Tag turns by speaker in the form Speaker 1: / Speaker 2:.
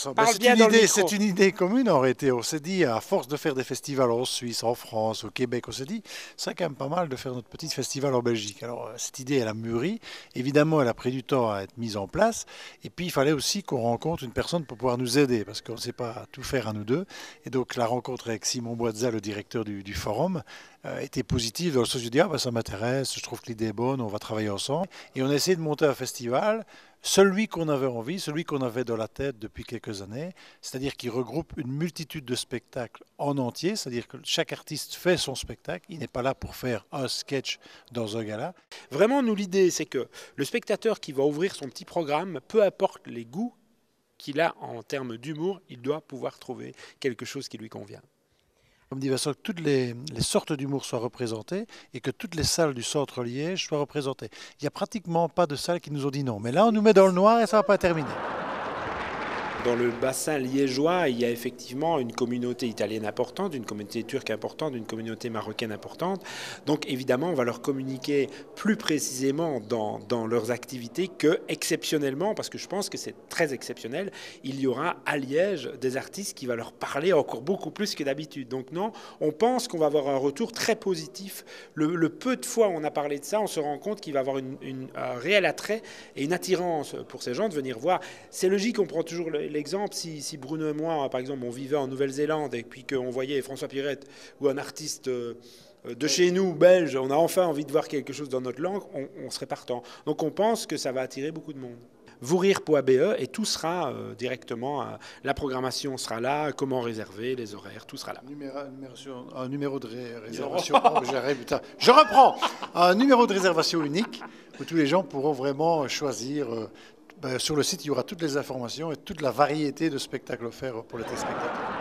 Speaker 1: ça.
Speaker 2: Parle bien dans le micro.
Speaker 1: C'est une idée commune en réalité. On s'est dit, à force de faire des festivals en Suisse, en France, au Québec, on s'est dit, c'est quand même pas mal de faire notre petit festival en Belgique. Alors, cette idée, elle a mûri. Évidemment, elle a pris du temps à être mise en place. Et puis, il fallait aussi qu'on rencontre une personne pour pouvoir nous aider, parce qu'on ne sait pas tout faire à nous deux. Et donc, la rencontre avec Simon Boitza, le directeur du forum, était positive dans le sens de dire, ah, ben, ça m'intéresse, je trouve que l'idée est bonne, on va travailler ensemble. Et on a essayé de monter un festival, celui qu'on avait envie, celui qu'on avait dans la tête depuis quelques années, c'est-à-dire qu'il regroupe une multitude de spectacles en entier, c'est-à-dire que chaque artiste fait son spectacle, il n'est pas là pour faire un sketch dans un gala.
Speaker 2: Vraiment, nous, l'idée, c'est que le spectateur qui va ouvrir son petit programme, peu importe les goûts qu'il a en termes d'humour, il doit pouvoir trouver quelque chose qui lui convient.
Speaker 1: Comme dit Vincent, que toutes les sortes d'humour soient représentées et que toutes les salles du centre Liège soient représentées. Il n'y a pratiquement pas de salles qui nous ont dit non. Mais là, on nous met dans le noir et ça ne va pas terminer.
Speaker 2: Dans le bassin liégeois, il y a effectivement une communauté italienne importante, une communauté turque importante, une communauté marocaine importante. Donc évidemment, on va leur communiquer plus précisément dans leurs activités que exceptionnellement, parce que je pense que c'est très exceptionnel, il y aura à Liège des artistes qui vont leur parler encore beaucoup plus que d'habitude. Donc non, on pense qu'on va avoir un retour très positif. Le peu de fois où on a parlé de ça, on se rend compte qu'il va y avoir un réel attrait et une attirance pour ces gens de venir voir. C'est logique, on prend toujours l'exemple, si Bruno et moi, par exemple, on vivait en Nouvelle-Zélande et puis qu'on voyait François Pirette ou un artiste de chez nous, belge, on a enfin envie de voir quelque chose dans notre langue, on serait partant. Donc on pense que ça va attirer beaucoup de monde. Vourrire.be et tout sera directement, la programmation sera là, comment réserver, les horaires, tout sera là.
Speaker 1: Un numéro de réservation. Je reprends. Un numéro de réservation unique où tous les gens pourront vraiment choisir. Sur le site, il y aura toutes les informations et toute la variété de spectacles offerts pour les téléspectateurs.